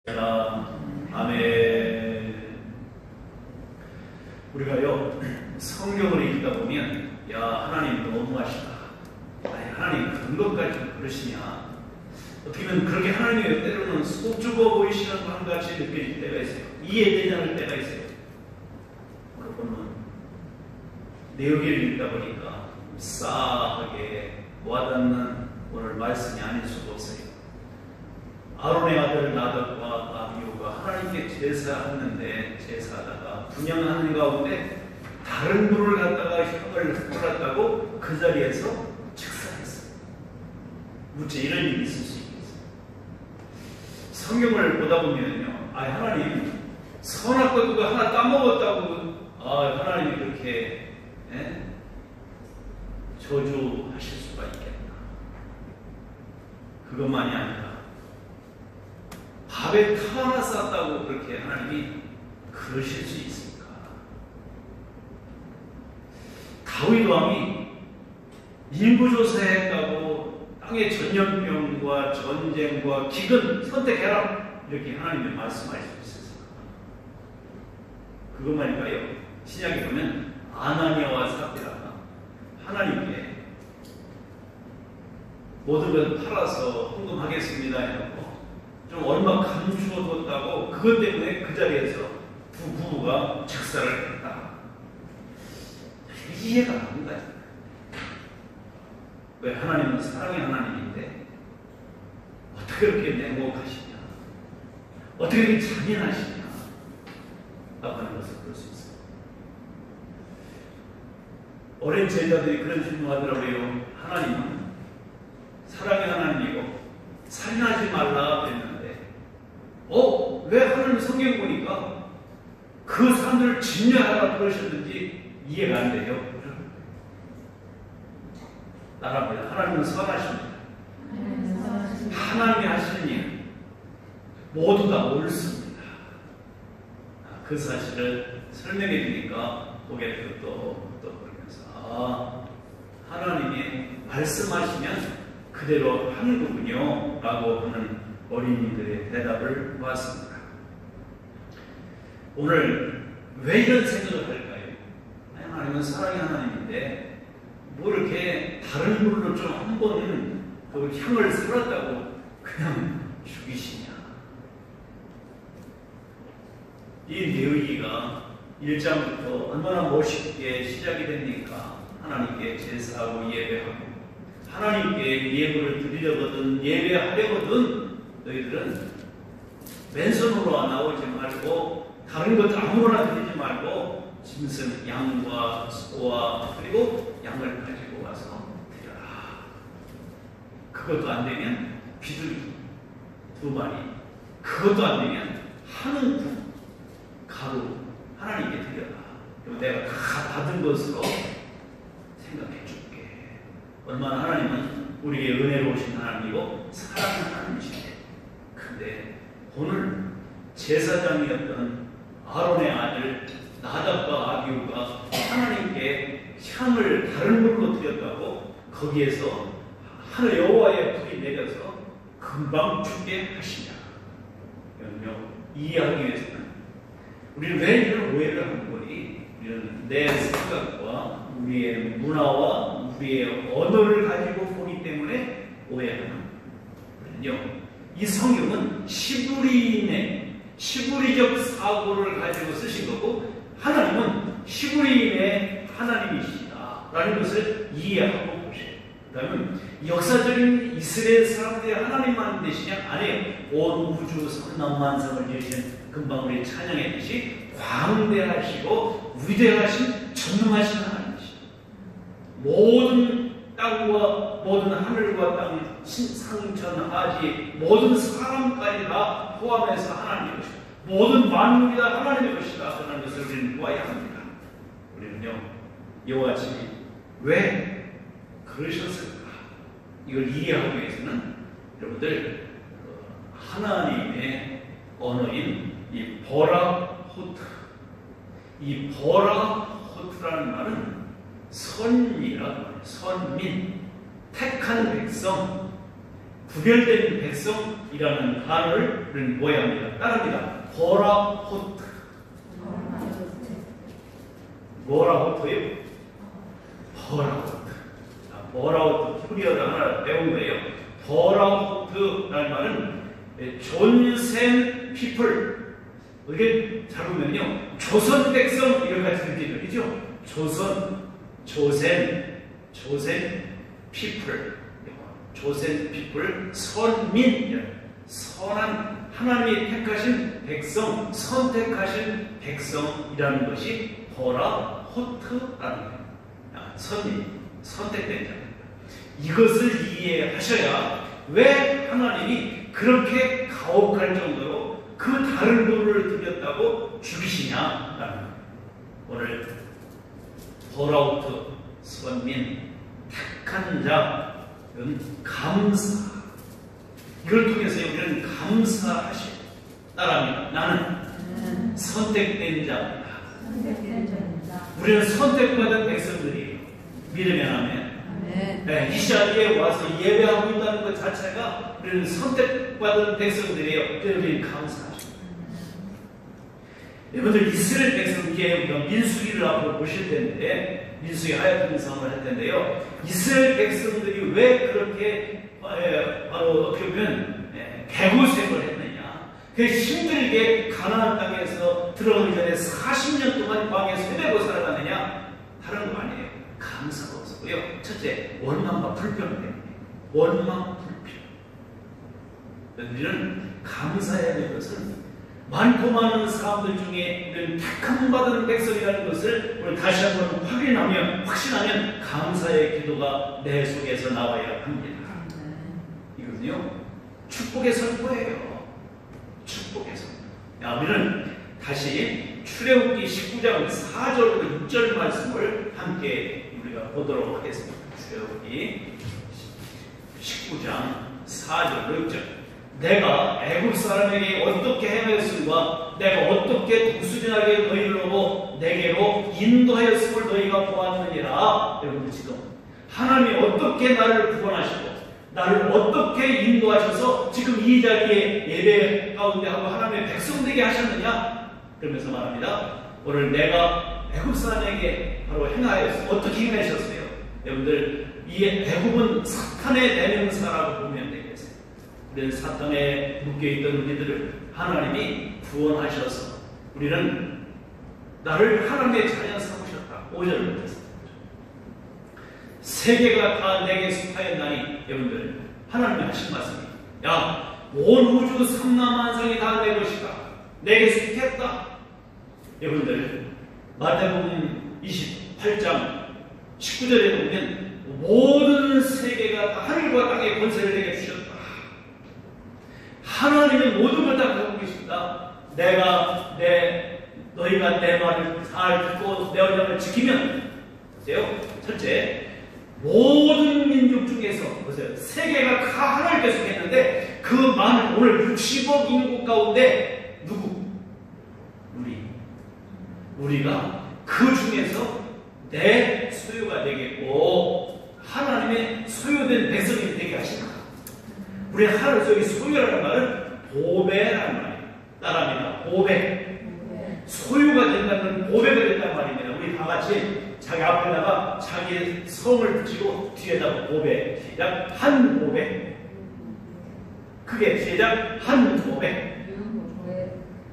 아멘. 우리가요 성경을 읽다 보면 하나님 너무하시다. 아니 하나님 그런 것까지 그러시냐. 어떻게 보면 그렇게 하나님이 때로는 소주거 보이시는 것 같이 느껴질 때가 있어요. 이해되지 않을 때가 있어요. 그러면 내용을 읽다 보니까 싸하게 와닿는 오늘 말씀이 아닐 수가 없어요. 아론의 아들 나답과 아비후가 하나님께 제사했는데 제사하다가 분향하는 가운데 다른 불을 갖다가 향을 흩어놨다고 그 자리에서 즉사했어요. 무죄 이런 일이 있을 수 있겠어요. 성경을 보다 보면요, 하나님 선악과 누가 하나 따먹었다고 하나님이 그렇게 저주하실 수가 있겠나. 그것만이 아니라 밥에 타 하나 쌌다고 그렇게 하나님이 그러실 수 있습니까? 다윗 왕이 인구조사했다고 땅의 전염병과 전쟁과 기근 선택해라 이렇게 하나님이 말씀하실 수 있습니까? 그것만일까요? 신약에 보면 아나니아와 삽비라가 하나님께 모든 걸 팔아서 헌금하겠습니다 해놓고 좀 얼마 감추어뒀다고 그것 때문에 그 자리에서 두 부부가 즉사를 했다. 이해가 안 된다. 왜 하나님은 사랑의 하나님인데 어떻게 그렇게 냉혹하시냐, 어떻게 그렇게 잔인하시냐 라고 하는 것을 볼 수 있어요. 어린 제자들이 그런 질문하더라고요. 하나님은 사랑의 하나님이고 살인하지 말라 그랬는데 왜 하나님 성경 보니까 그 사람들을 진멸하라 그러셨는지 이해가 안 돼요. 따라합니다. 하나님은 선하십니다. 하나님이 하시는 일 모두 다 옳습니다. 그 사실을 설명해 주니까 고개를 또 그러면서 하나님이 말씀하시면 그대로 하는 거군요 라고 하는 어린이들의 대답을 보았습니다. 오늘 왜 이런 생각을 할까요? 하나님은 사랑의 하나님인데 뭐 이렇게 다른 불로 좀 한번 그 향을 살았다고 그냥 죽이시냐. 이 내용이가 1장부터 얼마나 멋있게 시작이 됩니까? 하나님께 제사하고 예배하고 하나님께 예물을 드리려거든 예배하려거든 너희들은 맨손으로 나오지 말고 다른 것 아무거나 드리지 말고 짐승 양과 소와 그리고 양을 가지고 와서 드려라. 그것도 안 되면 비둘기 2마리, 그것도 안 되면 한 움큼 가루 하나님께 드려라. 그리고 내가 다 받은 것으로 생각해 줄게. 얼마나 하나님은 우리에게 은혜로우신 하나님이고 사랑하는 하나님이신데, 근데 오늘 제사장이었던 아론의 아들 나답과 아비후가 하나님께 향을 다른 물로 드렸다고 거기에서 하늘 여호와의 불이 내려서 금방 죽게 하시냐. 이해하기 위해서는 우리는 왜 이런 오해를 하는 거니? 우리는 내 생각과 우리의 문화와 우리의 언어를 가지고 보기 때문에 오해하는 거거든요. 이 성경은 시부리적 사고를 가지고 쓰신 거고 하나님은 시부리인의 하나님이시다 라는 것을 이해하고 보세요. 그 다음에 역사적인 이스라엘 사람들의 하나님만 되시냐? 아니에요. 온 우주 선남만상을 지으신 금방 우리 찬양했듯이 광대하시고 위대하신 전능하신 하나님이시다. 모든 땅과 모든 하늘과 땅, 상천, 하지, 모든 사람까지 다 포함해서 하나님의 것이다. 모든 만물이 다 하나님의 것이다. 그런 것을 우리는 보아야 합니다. 우리는요, 이와 같이 왜 그러셨을까? 이걸 이해하기 위해서는 여러분들 하나님의 언어인 이 버라호트, 이 버라호트라는 말은 선이라고 해요. 선민, 택한 백성, 구별된 백성이라는 단어를 우리는 모여야 합니다. 따라합니다. 보라호트. 보라호트요? 보라호트. 보라호트. 히브리어로 하나 배운 거예요. 보라호트라는 말은 존센 피플. 이게 잘 보면요. 조선 백성 이런 같이 느껴지죠? 조센 피플. 조센 피플, 선민, 선한 하나님이 택하신 백성, 선택하신 백성이라는 것이 보라호트라는 거예요. 선민, 선택된 자입니다. 이것을 이해하셔야 왜 하나님이 그렇게 가혹할 정도로 그 다른 돌을 들였다고 죽이시냐라는 거예요. 오늘 보라호트, 선민, 택한 자, 감사. 이걸 통해서 우리는 감사하시. 따라합니다. 나는 선택된 자입니다. 우리는 선택받은 백성들이에요. 믿으면 하면. 네, 이 자리에 와서 예배하고 있다는 것 자체가 우리는 선택받은 백성들이에요. 우리는 감사하죠. 여러분들 이스라엘 백성기에 우리가 민수기를 앞으로 보실 텐데, 민수기 하얗은 성을 할 텐데요. 이스라엘 백성들이 왜 그렇게 바로 어떻게 보면 개고생을 했느냐? 그 힘들게 가나안 땅에서 들어가기 전에 40년 동안 광야에서 헤매고 살아가느냐? 다른 거 아니에요. 감사가 없었고요. 첫째, 원망과 불평 때문에. 원망, 불평. 우리는 감사해야 될 것은 많고 많은 사람들 중에 우리는 택함받은 백성이라는 것을 우리 다시 한번 확신하면 감사의 기도가 내 속에서 나와야 합니다. 이거는요, 축복의 선포예요. 축복의 선포. 우리는 다시 출애굽기 19장 4절부터 6절 말씀을 함께 우리가 보도록 하겠습니다. 출애굽기 19장 4절로 6절. 내가 애굽 사람에게 어떻게 행하였음과 내가 어떻게 독수리나게 너희를 오고 내게로 인도하였음을 너희가 보았느니라. 여러분들 지금 하나님이 어떻게 나를 구원하시고 나를 어떻게 인도하셔서 지금 이 자리에 예배 가운데 하고 하나님의 백성 되게 하셨느냐? 그러면서 말합니다. 오늘 내가 애굽 사람에게 바로 행하였어. 어떻게 행하셨어요? 여러분들 이 애굽은 사탄의 대명사라고 보면 되겠어요. 우리는 사탄에 묶여있던 우리들을 하나님이 구원하셔서 우리는 나를 하나님의 자녀 삼으셨다. 5절을 했습니다. 세계가 다 내게 속하였나니 여러분들 하나님이 하신 말씀입니다. 야, 온 우주 삼라만상이 다 내 것이다. 내게 속했다. 여러분들 마태복음 28장 19절에 보면 모든 세계가 다 하늘과 땅의 권세를 내게 주셨다. 하나님은 모든 걸 다 갖고 계십니다. 너희가 내 말을 잘 듣고 내 언약을 지키면, 보세요. 첫째, 모든 민족 중에서, 보세요. 세계가 다 하나님께 속했는데, 그 많은 오늘 60억 인구 가운데, 누구? 우리가 그 중에서 내 소유가 되겠고, 하나님의 소유된 백성이 되게 하신다. 우리 하나님 속에 소유라는 말은 보배라는 말이에요. 따라합니다. 보배. 소유가 된다는 보배가 된다는 말입니다. 우리 다 같이 자기 앞에다가 자기의 성을 붙이고 뒤에다가 보배. 시작. 한 보배. 크게 시작. 한 보배.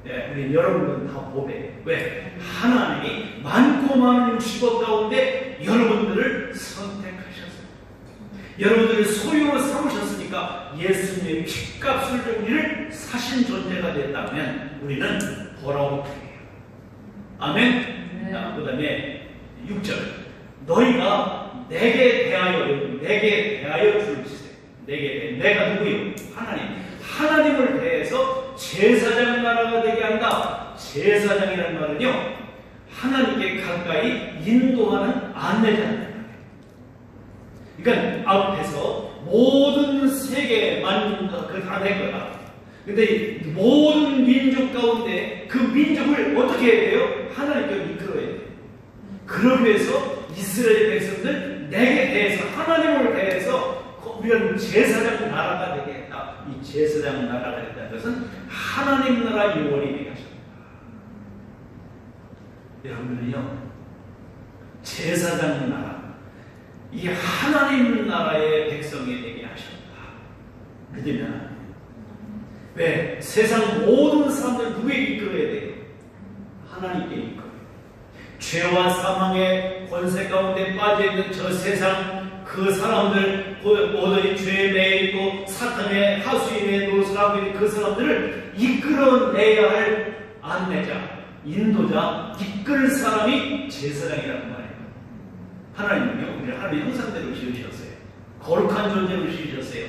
네, 우리 여러분들은 다 보배. 왜? 하나님이 많고 많은 60억 가운데 여러분들을 선택하셨어요. 여러분들을 소유로 삼으셨으니까 예수님의 핏값을 줘 우리를 사신 존재가 됐다면 우리는 보라호트예요. 아멘? 그 다음에 6절. 너희가 내게 대하여 줄지세. 내가 누구예요? 하나님을 대해서 제사장 나라가 되게 한다. 제사장이라는 말은요, 하나님께 가까이 인도하는 안내자입니다. 그러니까 앞에서 모든 세계 만민과 그 다 될 거다. 근데 모든 민족 가운데 그 민족을 어떻게 해야 돼요? 하나님께 이끌어야 돼요. 그러기 위해서 이스라엘 백성들 내게 대해서 하나님을 대해서 우리는 제사장 나라가 되게 제사장 나라가 됐다는 것은 하나님 나라 요원이 되게 하셨다. 여러분들은요, 제사장 나라, 이 하나님 나라의 백성이 되게 하셨다. 믿으면 왜? 세상 모든 사람들 누구에게 이끌어야 돼요? 하나님께 이끌어요. 죄와 사망의 권세 가운데 빠져있는 저 세상, 그 사람들, 모든 죄에 매여있고 사탄의 하수인에 노릇하고 있는 그 사람들을 이끌어내야 할 안내자, 인도자, 이끌 사람이 제사장이라는 말이에요. 하나님은요, 우리를 하나님의 형상대로 지으셨어요. 거룩한 존재로 지으셨어요.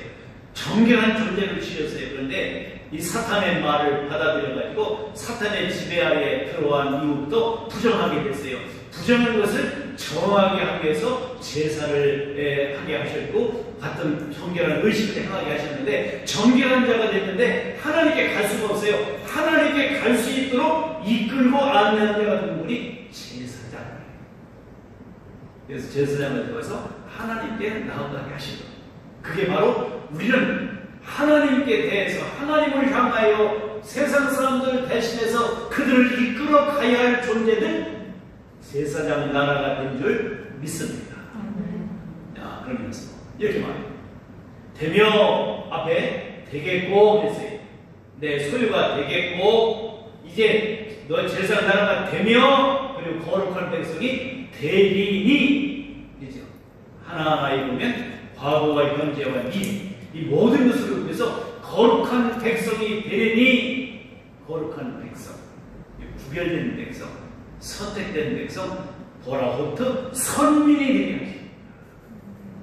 정결한 존재로 지으셨어요. 그런데 이 사탄의 말을 받아들여가지고 사탄의 지배하에 들어간 이후부터 부정하게 됐어요. 부정한 것을 정하게 하기 위해서 제사를 하게 하셨고, 같은 정결한 의식을 행하게 하셨는데, 정결한 자가 됐는데 하나님께 갈 수가 없어요. 하나님께 갈 수 있도록 이끌고 안내하는 자가 누구니? 제사장. 그래서 제사장을 들어서 하나님께 나아가게 하신 것. 그게 바로 우리는 하나님께 대해서, 하나님을 향하여 세상 사람들을 대신해서 그들을 이끌어 가야 할 존재들, 제사장 나라가 된 줄 믿습니다. 자, 그러면서 이렇게 말해요. 되며 앞에 되겠고 했어요. 내 소유가 되겠고, 이제 너 제사장 나라가 되며, 그리고 거룩한 백성이 되리니, 그죠? 하나하나에 보면 과거와 현재와 미래, 이 모든 것을 위해서 거룩한 백성이 되리니, 거룩한 백성, 구별된 백성, 선택된 백성, 보라호트 선민이 되게 하십니다.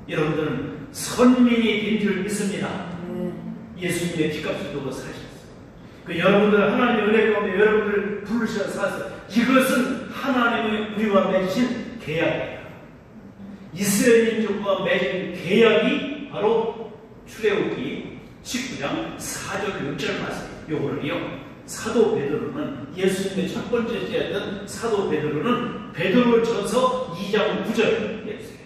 여러분들은 선민이 된 줄 믿습니다. 예수님의 피값을 두고 사셨어요. 그 여러분들 하나님의 은혜 가운데 여러분들을 부르셔서 사셨어요. 이것은 하나님의 우리와 맺으신 계약이에요. 이스라엘 민족과 맺은 계약이 바로 출애굽기 19장 4절 6절 말씀. 요거를요, 사도 베드로는, 예수님의 첫 번째 제였던 사도 베드로는 베드로전서 2장 9절 예수요.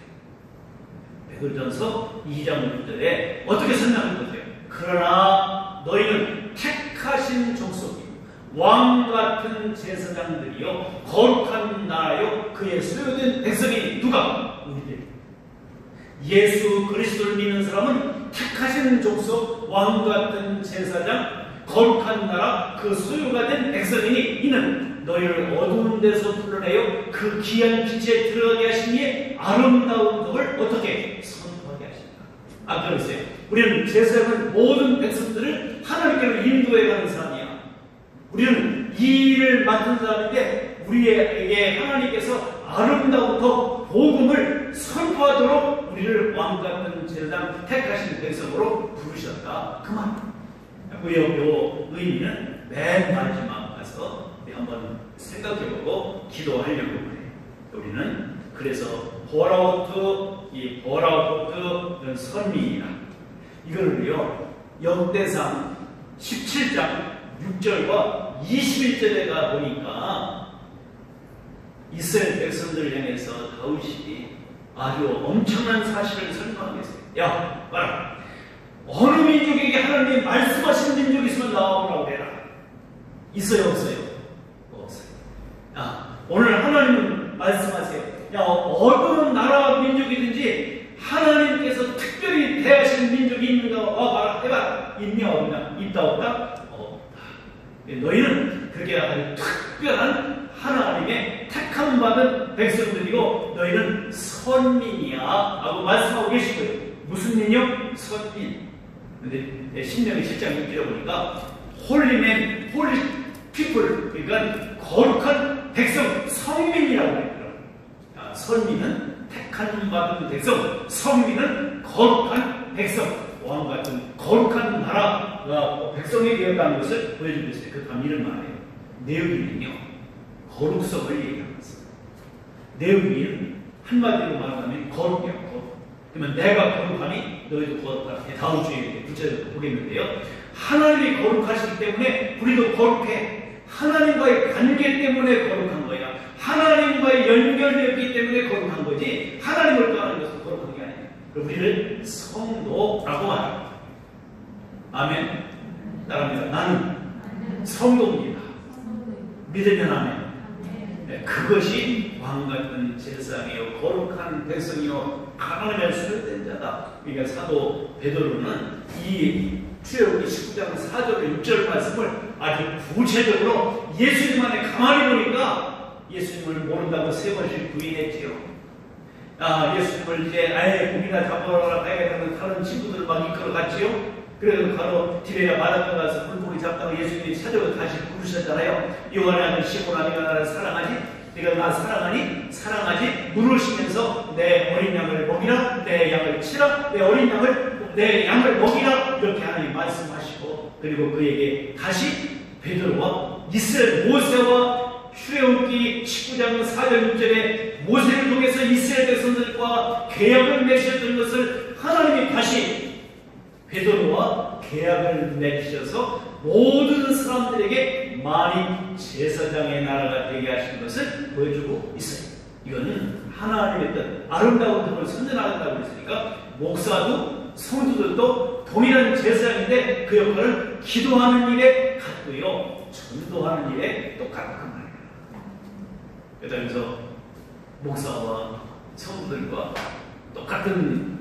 베드로전서 2장 9절에 어떻게 설명하는 거죠? 그러나 너희는 택하신 족속이요, 왕 같은 제사장들이요, 거룩한 나라요, 그의 소유된 백성이 누가? 우리들. 예수 그리스도를 믿는 사람은 택하신 족속, 왕 같은 제사장, 거룩한 나라, 그 소유가 된 백성이니, 이는 너희를 어두운 데서 불러내어 그 귀한 빛에 들어가게 하신 이의 아름다운 덕을 어떻게 선포하게 하신다. 아까 그랬어요. 우리는 제사장은 모든 백성들을 하나님께로 인도해가는 사람이야. 우리는 이 일을 맡은 사람인데, 우리에게 하나님께서 아름다운 덕, 복음을 선포하도록 우리를 왕 같은 제사장, 택하신 백성으로 부르셨다. 그 말. 요 의미는 맨 마지막 가서 한번 생각해보고 기도하려고 그래요. 우리는 그래서 보라호트, 이 보라호트 선민이나 이거를요, 역대상 17장 6절과 21절에 가 보니까 이스라엘 백성들을 향해서 다윗이 아주 엄청난 사실을 설명하고 있어요. 야, 봐라. 어느 민족에게 하나님이 말씀하신 민족이 있으면 나오라고 해라. 있어요, 없어요? 없어요. 오늘 하나님은 말씀하세요. 야, 어느 나라 민족이든지 하나님께서 특별히 대하신 민족이 있는가 와봐라, 해봐라. 있냐, 없냐? 있다, 없다? 없다. 너희는 그게 아주 특별한 하나님의 택함 받은 백성들이고, 너희는 선민이야 하고 말씀하고 계시고요. 무슨 민요? 선민. 근데 신명기 7장 6절에 보니까 홀리맨, 홀리 피플, 그러니까 거룩한 백성, 성민이라고 했더라고요. 선민은 택한 받은 백성, 성민은 거룩한 백성, 왕 같은 거룩한 나라가 백성에 되었다는 것을 보여주고 있어요. 그 다음 이런 말이에요. 내용이는요, 거룩성을 얘기합니다. 내용이 한마디로 말하면 거룩이에요. 그러면 내가 거룩하니 너희도 거룩하라. 다음 주에 구체적으로 보겠는데요. 하나님이 거룩하시기 때문에 우리도 거룩해. 하나님과의 관계 때문에 거룩한 거야. 하나님과의 연결되었기 때문에 거룩한 거지, 하나님을 떠나는 것은 거룩한 게 아니에요. 그럼 우리를 성도라고 말합니다. 아멘. 따라합니다. 나는 성도입니다. 믿으면 아멘. 네, 그것이 왕같은 제사장이요 거룩한 백성이요 하나님의 소유된 자다. 그러니까 사도 베드로는 이 출애굽기 19장 4절 6절 말씀을 아주 구체적으로 예수님 안에 가만히 보니까 예수님을 모른다고 3번씩 부인했지요. 예수님을 이제 아예 고기나 잡으러 가야겠다는 다른 친구들 막 이끌어 갔지요. 그래서 바로 디베랴 바닷가 가서 물고기 잡다가 예수님이 찾아와 다시 부르셨잖아요. 요한의 아들 시몬아, 네가 나를 사랑하지? 네가 나 사랑하니? 사랑하지? 물으시면서 내 어린 양을 먹이라, 내 양을 치라, 내 양을 먹이라, 이렇게 하나님 말씀하시고, 그리고 그에게 다시 베드로와 이스라엘 모세와 출애굽기 19장 4절 6절에 모세를 통해서 이스라엘 백성들과 계약을 맺으셨던 것을 하나님이 다시 베드로와 계약을 맺으셔서 모든 사람들에게 만인 제사장의 나라가 되게 하신 것을 보여주고 있어요. 이거는 하나님의 뜻, 아름다운 뜻을 선전하겠다고 했으니까 목사도 성도들도 동일한 제사장인데 그 역할은 기도하는 일에 같고요, 전도하는 일에 똑같은 말이에요. 그래서 목사와 성도들과 똑같은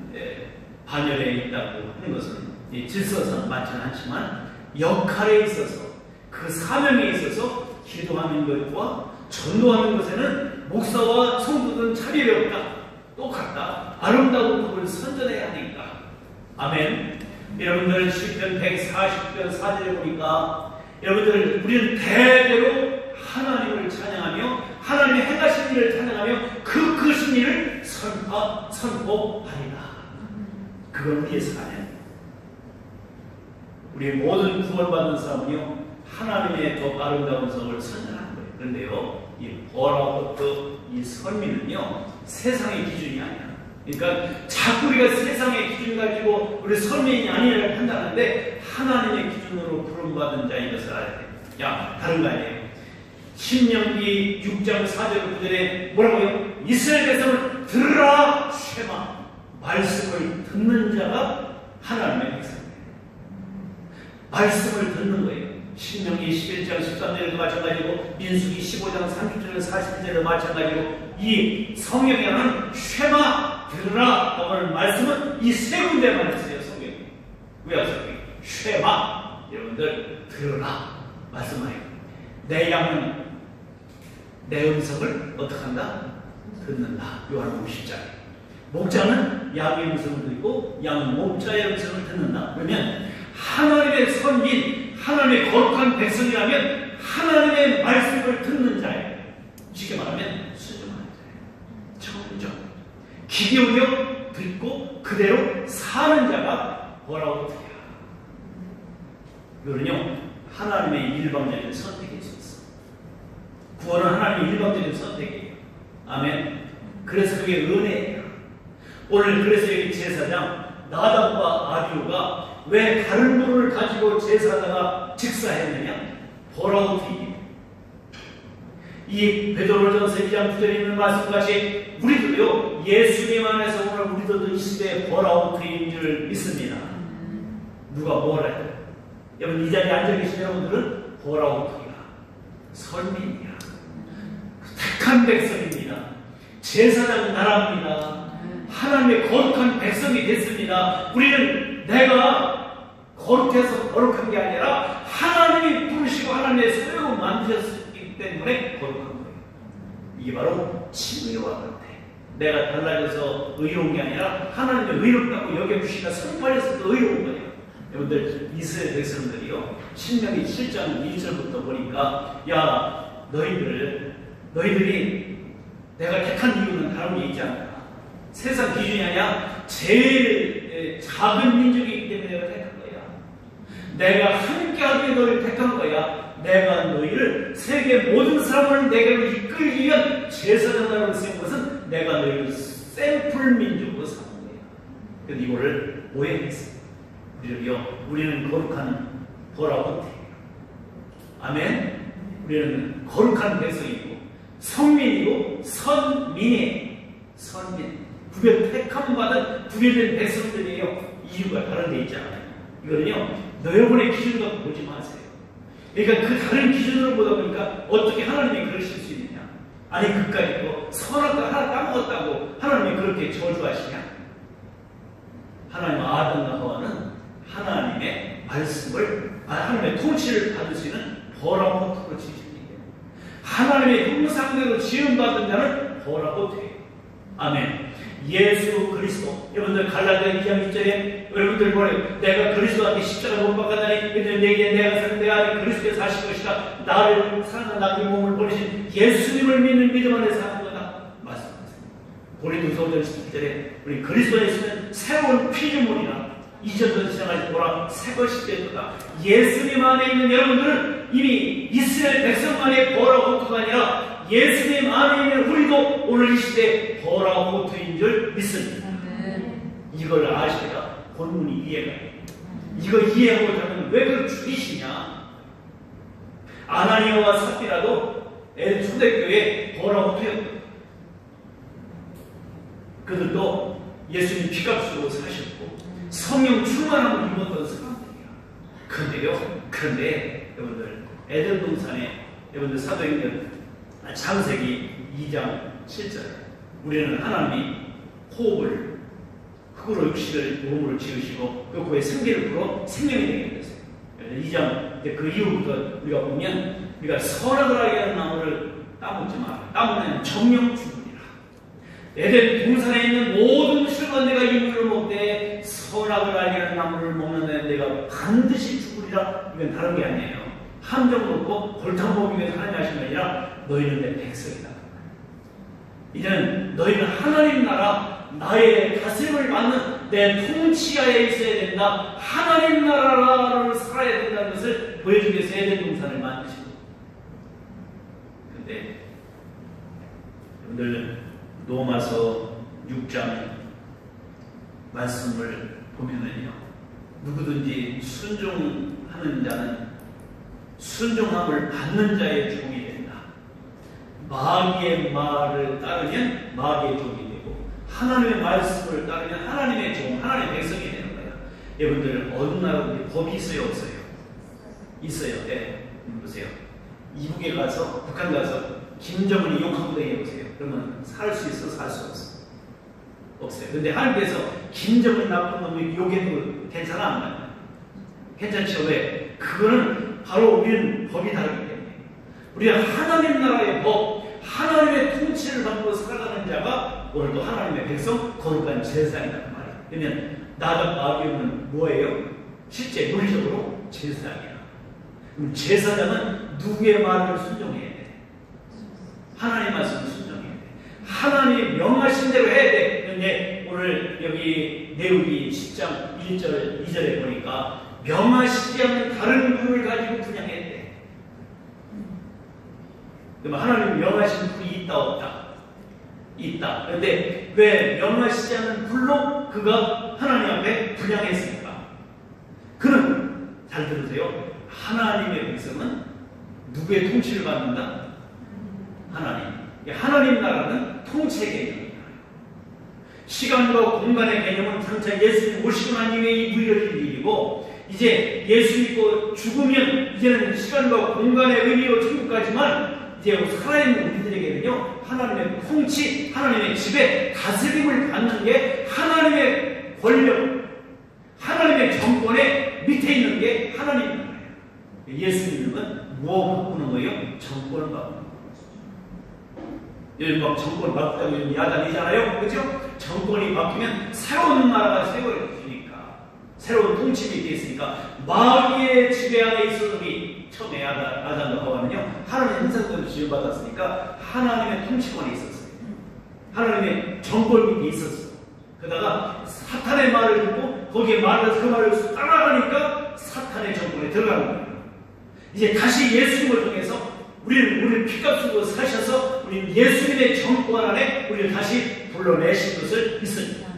반열에 있다고 하는 것은 질서상 맞지는 않지만 역할에 있어서 그 사명에 있어서 기도하는 것과 전도하는 것에는 목사와 성도들은 차별이 없다. 똑같다. 아름다운 복을 선전해야 하니까. 아멘. 여러분들 시편 140편 4절에 보니까 여러분들 우리는 대대로 하나님을 찬양하며 하나님의 행하신 일을 찬양하며 그 크신 일을 선포하리라. 그건 우리의 사명. 우리 모든 구원받은 사람은요 하나님의 더 아름다운 성을 선전하는 거예요. 그런데요 이 보라부터 이 선민은요 세상의 기준이 아니야. 그러니까 자꾸 우리가 세상의 기준 가지고 우리 선민이 아니라고 판단하는데 하나님의 기준으로 부름받은 자인 것을 알아야 돼. 야 다른 거 아니에요. 신명기 6장 4절 9절에 뭐라고요? 이스라엘 백성을 들으라 쉐마. 말씀을 듣는 자가 하나님의 백성이에요. 말씀을 듣는 거예요. 신명기 11장 13절에도 마찬가지고 민수기 15장 30절 40절에도 마찬가지고 이 성경에 하는 쉐마 들으라 라는 말씀은 이 세 군데만 있어요. 성경에. 왜 성경이? 쉐마 여러분들 들으라 말씀하래요. 내 양은 내 음성을 어떻게 한다? 듣는다. 요한복음 10장. 목자는 양의 음성을 듣고 양은 목자의 음성을 듣는다. 그러면 하나님의 선민, 하나님의 거룩한 백성이라면 하나님의 말씀을 듣는 자예요. 쉽게 말하면 순종하는 자예요. 청정. 귀 기울여 듣고 그대로 사는 자가 뭐라고 돼요? 이거는요 하나님의 일방적인 선택일 수 있어. 구원은 하나님의 일방적인 선택이에요. 아멘. 그래서 그게 은혜예요. 오늘 그래서 여기 제사장 나답과 아비후가 왜 다른 분을 가지고 제사장가 직사했느냐? 보라우티. 이 베드로전서 2장 9절에 있는 말씀같이 우리도요 예수님 안에서 오늘 우리도 이 시대에 보라우티인 줄 믿습니다. 누가 뭐라 해요? 여러분 이 자리에 앉아 계신 여러분들은 보라우티야. 선민이야. 택한 백성입니다. 제사장 나라입니다. 하나님의 거룩한 백성이 됐습니다. 우리는 내가 거룩해서 거룩한 게 아니라 하나님이 부르시고 하나님의 소유로 만드셨기 때문에 거룩한 거예요. 이게 바로 칭의와 같아. 내가 달라져서 의로운 게 아니라 하나님의 의롭다고 여겨주시니까 선발해서도 의로운 거예요. 여러분들 이스라엘 백성들이요 신명기 7장 1절부터 보니까 야 너희들이 내가 택한 이유는 다른 게 있지 않나. 세상 기준이 아니라 제일 작은 민족이기 때문에 내가 택한 거야. 내가 함께하기에 너희를 택한 거야. 내가 너희를 세계 모든 사람을 내게로 이끌기 위한 제사장으로 세운 것은 내가 너희를 샘플 민족으로 삼은 거야. 그런데 이거를 오해했어요. 우리는 거룩한 보라우티. 아멘. 우리는 거룩한 백성이고 성민이고 선민이에요. 선민. 구별 택함 받은 구별된 백성들이에요. 이유가 다른 데 있지 않아요. 이거는요 여러분의 기준 갖고 보지 마세요. 그러니까 그 다른 기준으로 보다 보니까 어떻게 하나님이 그러실 수 있느냐? 아니 그까짓 거 선악과 하나 까먹었다고 하나님이 그렇게 저주하시냐? 하나님 아담과 하와는 하나님의 말씀을 하나님의 통치를 받을 수 있는 벌하고 토로 지으십니다. 하나님의 형상대로 지음받은 자는 벌하고 돼요. 아멘. 예수 그리스도. 여러분들 갈라디아 2장 1절에 여러분들 뭐래요? 내가 그리스도한테 십자가 못 박았다니 내게 내가 사는 내 안에 그리스도에 사실 것이다. 나를 사랑하는 나의 몸을 버리신 예수님을 믿는 믿음 안에 사는 거다. 말씀하세요. 고린도서 5장 17절에 우리 그리스도에 있으면 새로운 피조물이라 이전도 지나가지 보라 새 것이 되었다. 예수님 안에 있는 여러분들은 이미 이스라엘 백성만의 벌하고 호투가 아니라 예수님 안에 있는 우리도 오늘 이 시대에 벌하고 호투인 줄 믿습니다. 이걸 아셔야 본문이 이해가 돼요. 이거 이해 못하면 왜 그걸 죽이시냐? 아나니아와 삽비라도 초대교회 벌하고 호투였거든요. 그들도 예수님 피값으로 사셨고 성령 충만함을 입었던 사람들이야. 그런데 여러분들 에덴 동산에 여러분들 사도행전 창세기 2장 7절 우리는 하나님이 호흡을 흙으로 육신을 몸으로 지으시고 그 후에 생기를 불어 생명이 되게 했어요. 2장 그 이후부터 우리가 보면 우리가 선악을 하게 하는 나무를 따먹지 마라. 따먹는 정령 죽으리라. 에덴 동산에 있는 모든 실과 내가 이 물을 먹되 선악을 알게 하는 나무를 먹는 내가 반드시 죽으리라. 이건 다른 게 아니에요. 함정 놓고 골탕 먹기 위해서 하나님 하신 게 아니라 너희는 내 백성이다. 이제는 너희는 하나님 나라 나의 다스림을 받는 내 통치하에 있어야 된다. 하나님 나라를 살아야 된다는 것을 보여주기 위해서 에덴 동산을 만드시고. 그런데 여러분들 로마서 6장 말씀을 보면은요, 누구든지 순종하는 자는 순종함을 받는 자의 종이 된다. 마귀의 말을 따르면 마귀의 종이 되고 하나님의 말씀을 따르면 하나님의 종, 하나님의 백성이 되는 거야. 여러분들 어느 나라든지 법이 있어요, 없어요? 있어요. 네, 보세요. 이북에 가서 북한 가서 김정은이 욕하고 얘기해보세요. 그러면 살 수 있어, 살 수 없어? 없어요. 근데 하나님께서 김정은 나쁜 놈이 욕해도 괜찮아, 안 맞나? 괜찮죠? 왜? 그거는 바로 우리는 법이 다르기 때문에 우리가 하나님 나라의 법, 하나님의 통치를 받고 살아가는 자가 오늘도 하나님의 백성, 거룩한 제사장이라는 말이에요. 그러면 나가 마귀는 뭐예요? 실제 논리적으로 제사장이야. 그럼 제사장은 누구의 말을 순종해야 돼? 하나님 말씀을 순종해야 돼. 하나님이 명하신 대로 해야 돼. 그런데 오늘 여기 레위기 10장 1절, 2절에 보니까 명하시지 않는 다른 불을 가지고 분양했대. 그럼 하나님 명하신 불이 있다, 없다? 있다. 그런데 왜 명하시지 않는 불로 그가 하나님 앞에 분양했습니까? 그는 잘 들으세요. 하나님의 백성은 누구의 통치를 받는다? 하나님. 하나님 나라는 통치 개념입니다. 시간과 공간의 개념은 장차 예수님 오시고 난 이후에 이루어질 일이고, 이제 예수 믿고 죽으면 이제는 시간과 공간의 의미로 천국 가지만, 이제 살아있는 우리들에게는요, 하나님의 통치, 하나님의 지배, 다스림을 받는 게 하나님의 권력, 하나님의 정권의 밑에 있는 게 하나님입니다. 예수님은 무엇을 바꾸는 거예요? 정권을 바꾸는 거예요. 요즘 막 정권 바꾸다고 야단이잖아요. 그렇죠? 정권이 바뀌면 새로운 나라가 세워지니까, 새로운 통치가 있으니까, 마귀의 지배 안에 있어서 우리 처음에 아담과 하와는요, 하나님의 형상대로 지음받았으니까 하나님의 통치권이 있었어요. 하나님의 정권 밑에 있었어요. 그러다가 사탄의 말을 듣고 거기에 말을, 그 말을 따라가니까 사탄의 정권에 들어가는 거예요. 이제 다시 예수님을 통해서 우리를 피값으로 사셔서 우리는 예수님의 정권 안에 우리를 다시 불러내신 것을 믿습니다.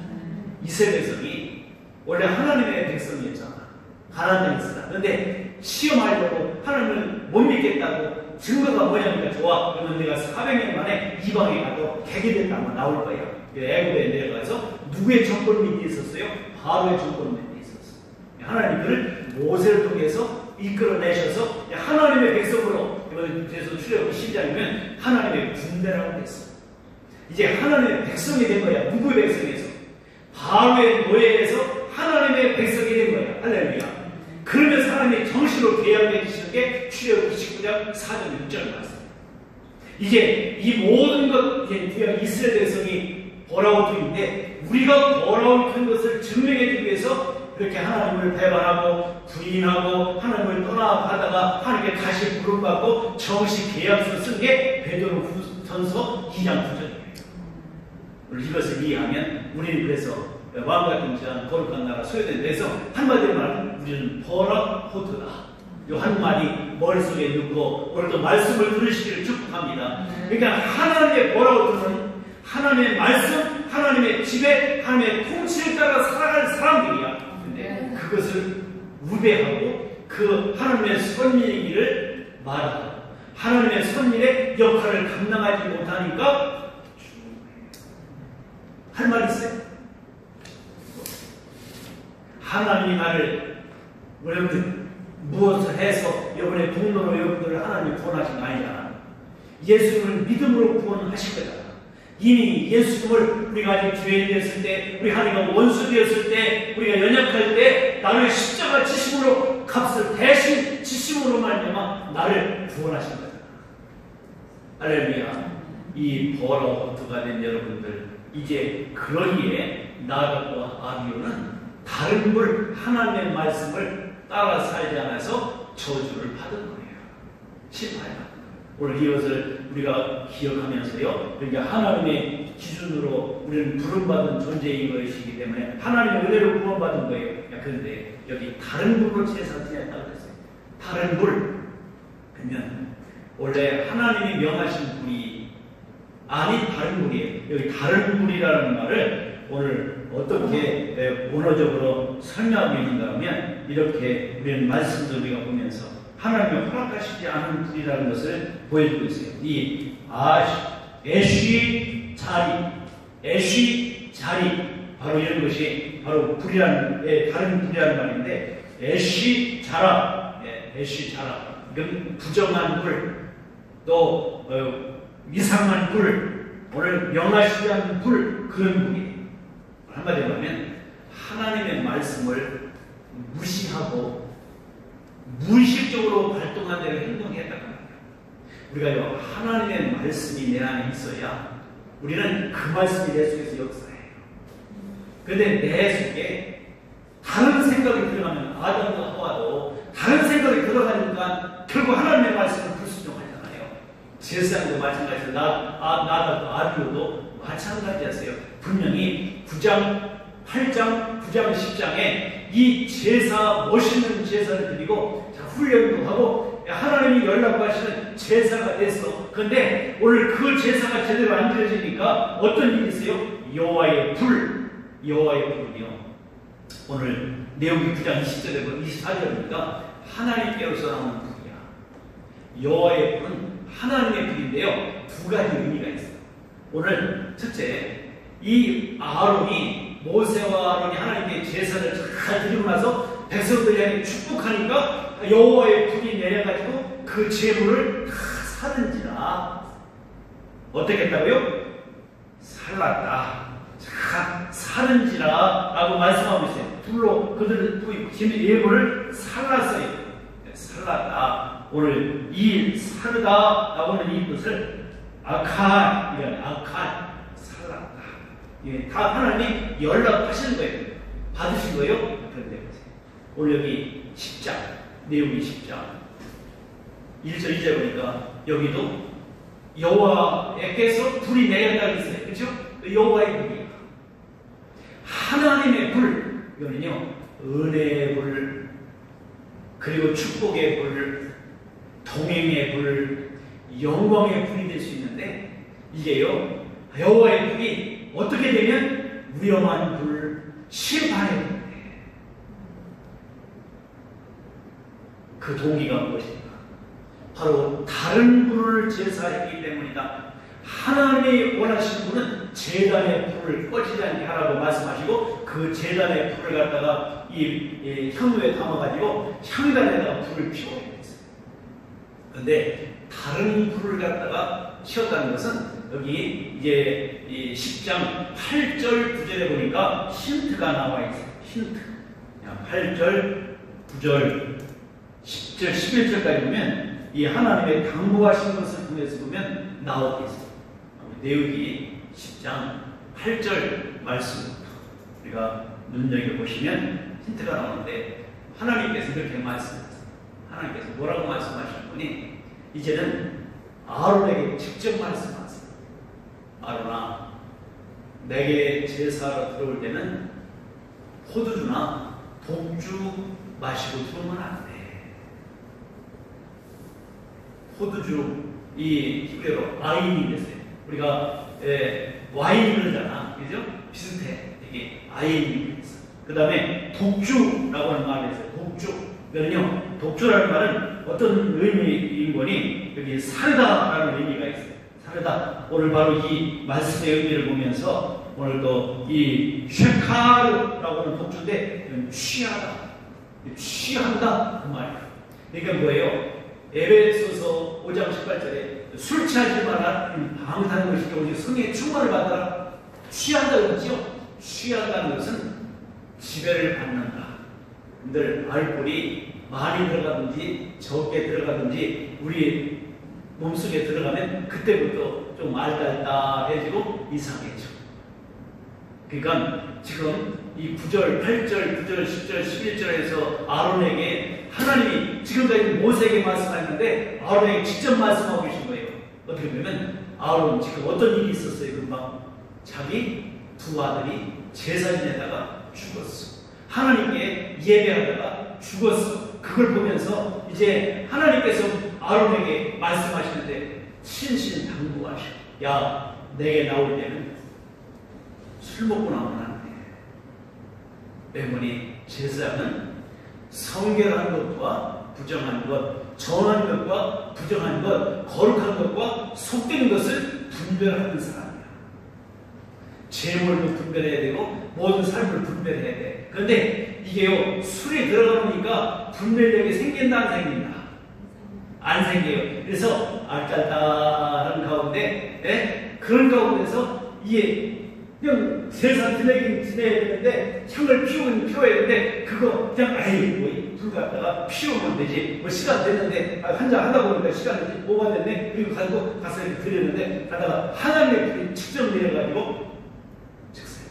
이스라엘 백성이 원래 하나님의 백성이었잖아. 가나안에 있었다. 그런데 시험하려고 하나님을 못 믿겠다고 증거가 뭐냐니까 좋아. 그러면 내가 400년 만에 이방에 가도 개게 됐다면 나올 거야. 애굽에 내려가서 누구의 정권 밑에 있었어요? 바로의 정권 밑에 있었어. 하나님 그를 모세를 통해서 이끌어내셔서 하나님의 백성으로, 이번 그래서 출애굽기 10장이면 하나님의 군대라고 했어. 이제 하나님의 백성이 된 거야. 누구의 백성에서? 바로의 노예에서 하나님의 백성이 된 거야. 할렐루야. 그러면서 하나님의 정신으로 계약해 주시는 게 출애굽기 19장 4절 6절 말씀. 이제 이 모든 것, 구약 이스라엘 백성이 보라오토인데, 우리가 보라오토인 것을 증명해주기 위해서 그렇게 하나님을 배반하고 부인하고 하나님을 떠나가다가 하나님께 다시 부름받고 정식 계약서를 쓴 게 베드로전서 2장 9절이에요. 이것을 이해하면 우리는 그래서 마음과 동시한 거룩한 나라 소유된 데서 한마디로 말하면 우리는 보라호트다. 이 한 마디 머릿속에 넣고 오늘도 말씀을 들으시기를 축복합니다. 그러니까 하나님의 보라호트는 하나님의 말씀, 하나님의 지배, 하나님의 통치를 따라 살아갈 사람들이야. 근데 그것을 우대하고 그 하나님의 선민이기를 말하고 하나님의 선민의 역할을 감당하지 못하니까 할 말 있어요? 하나님이 나를 여러분들 무엇을 해서 여러분의 공로로 여러분들을 하나님이 구원하신 거 아니잖아. 예수님을 믿음으로 구원하실 거잖아. 이미 예수님을 우리가 아직 죄인이었을 때, 우리 하나님과 원수되었을 때, 우리가 연약할 때 나를 십자가 지심으로 값을 대신 지심으로 말미암아 나를 구원하신 거잖아. 할렐루야. 이 보라호트가 된 여러분들, 이제 그러기에 나아가고 아비오는 다른 걸 하나님의 말씀을 따라 살지 않아서 저주를 받은 거예요. 실패를 받은 거예요. 오늘 이것을 우리가 기억하면서요, 그러니까 하나님의 기준으로 우리는 부름받은 존재인 것이기 때문에 하나님의 은혜로 구원받은 거예요. 그런데 여기 다른 불로 제사 지냈다고 그랬어요. 다른 불. 그러면 원래 하나님이 명하신 불이 아닌 다른 불이에요. 여기 다른 불이라는 말을 오늘 어떻게 원어적으로 설명하고 있는가 하면 이렇게 우리는 말씀도 우리가 보면서 하나님이 허락하시지 않은 불이라는 것을 보여주고 있어요. 이 애쉬 자리 바로 이런 것이 바로 불이라는 다른 불이라는 말인데 애쉬 자라 이건 부정한 불, 또 이상한 불, 오늘 명하시지 않은 불, 그런 불이에요. 한마디로 하면 하나님의 말씀을 무시하고 무의식적으로 발동한 대로 행동했다는 거예요. 우리가요, 하나님의 말씀이 내 안에 있어야 우리는 그 말씀이 내 속에서 역사해요. 그런데 내 속에 다른 생각이 들어가면 아담과 하와도 다른 생각이 들어가니까 결국 하나님의 말씀을 불순종하잖아요. 제사장도 마찬가지로 나다도 아비오도 마찬가지였어요. 분명히 9장, 8장, 9장, 10장에 이 제사, 멋있는 제사를 드리고 훈련도 하고 하나님이 연락하시는 제사가 됐어. 그런데 오늘 그 제사가 제대로 안 드려지니까 어떤 일이 있어요? 여호와의 불이요. 오늘 내용이 9장 20절에 24절입니다. 하나님께로서 나오는 불이야. 여호와의 불은 하나님의 불인데요, 두 가지 의미가 있어요. 오늘 첫째, 이 아론이, 모세와 아론이 하나님께 제사를 잘 드리고 나서 백성들이 향해 축복하니까 여호와의 불이 내려가지고 그 제물을 다 사든지라. 어떻게 했다고요? 살랐다. 자, 사든지라 라고 말씀하고 있어요. 불로 그들을 예물을 살랐어요. 살랐다. 오늘 이 사르다 라고 하는 이 뜻을 아칸 살랐다. 예, 다 하나님이 연락하시는 거예요. 받으신 거예요? 그런데 오늘 여기 10장, 내용이 10장 1절 2절 보니까 여기도 여호와께서 불이 내렸다고 했어요. 그렇죠? 여호와의 불이 하나님의 불, 이거는요 은혜의 불, 그리고 축복의 불, 동행의 불, 영광의 불이 될 수 있는데, 이게요 여호와의 불이 어떻게 되면 위험한 불, 심판의 불. 그 동기가 무엇인가? 바로 다른 불을 제사했기 때문이다. 하나님이 원하시는 분은 제단의 불을 꺼지지 않게 하라고 말씀하시고 그 제단의 불을 갖다가 이 현우에 담아가지고 향단에다가 불을 피우게 됐어요. 그런데 다른 불을 갖다가 피웠다는 것은 여기 이제 이 10장 8절 9절에 보니까 힌트가 나와 있어요. 힌트. 8절 9절 10절 11절까지 보면 이 하나님의 당부하신 것을 통해서 보면 나오고 있어요. 내용이 10장 8절 말씀부터 우리가 눈여겨보시면 힌트가 나오는데 하나님께서 이렇게 말씀하세요. 하나님께서 뭐라고 말씀하셨더니 이제는 아론에게 직접 말씀하세요. 아론아, 내게 제사로 들어올 때는 포도주나 독주 마시고 들어오면 안 돼. 포도주, 이 히브리어로 아인이 됐어요. 우리가 와인을 하잖아, 그죠? 비슷해. 이게 아인이 됐어. 그 다음에 독주라고 하는 말이 있어요. 독주. 그러면요, 독주라는 말은 어떤 의미인 거니? 여기 사르다라는 의미가 있어요. 사르다. 오늘 바로 이 말씀의 의미를 보면서 오늘 또 이 쉐카르라고 하는 독주인데 취하다, 취한다 그 말이에요. 그러니까 뭐예요? 에베소서 5장 18절에 술 취하지 마라 방탕한 것이 오직 성령의 충만을 받아라. 취한다 그러죠? 취한다는 것은 지배를 받는다. 늘 알코올이 많이 들어가든지 적게 들어가든지 우리 몸속에 들어가면 그때부터 좀 알딸딸해지고 이상해져. 그러니까 지금 이 9절, 8절, 9절, 10절, 11절에서 아론에게 하나님이 지금까지 모세에게 말씀하셨는데 아론에게 직접 말씀하고 계신 거예요. 어떻게 보면 아론 지금 어떤 일이 있었어요. 금방 자기 두 아들이 제사 지내다가 죽었어. 하나님께 예배하다가 죽었어. 그걸 보면서 이제 하나님께서 아론에게 말씀하시는데 신신당부하셔. 야, 내게 나올 때는 술 먹고 나오면 안 돼. 때문에 제사장은 성결한 것과 부정한 것, 정한 것과 부정한 것, 거룩한 것과 속된 것을 분별하는 사람이야. 재물도 분별해야 되고 모든 삶을 분별해야 돼. 그런데 이게요, 술에 들어가니까 분별력이 생긴다 안 생긴다? 안 생겨요. 그래서 알딸딸한 가운데 그런 가운데서 이게 그냥 세상 지내야 되는데 향을 피워야 되는데 그거 그냥 아이 불 갖다가 피우면 되지. 뭐 시간 됐는데 한잔 하다 보니까 시간 됐지. 뭐가 됐네. 그리고 가서 이렇게 드렸는데 가다가 하나님의 불이 직접 내려가지고 즉세.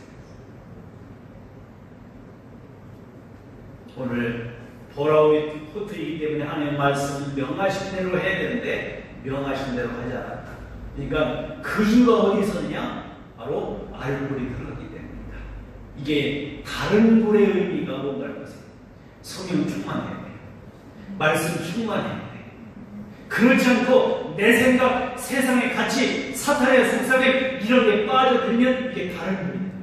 오늘 보라우이 포트이기 때문에 하나님의 말씀 명하신 대로 해야 되는데 명하신 대로 하지 않았다. 그러니까 그 이유가 어디 있었냐? 바로 알코올이 들어가기 때문입니다. 이게 다른 불의 의미가 뭔가를 보세요. 성령 충만해야 돼요. 말씀 충만해야 돼요. 그렇지 않고 내 생각, 세상의 가치, 사탄의 속삭임 이런 게 빠져들면 이게 다른 불입니다.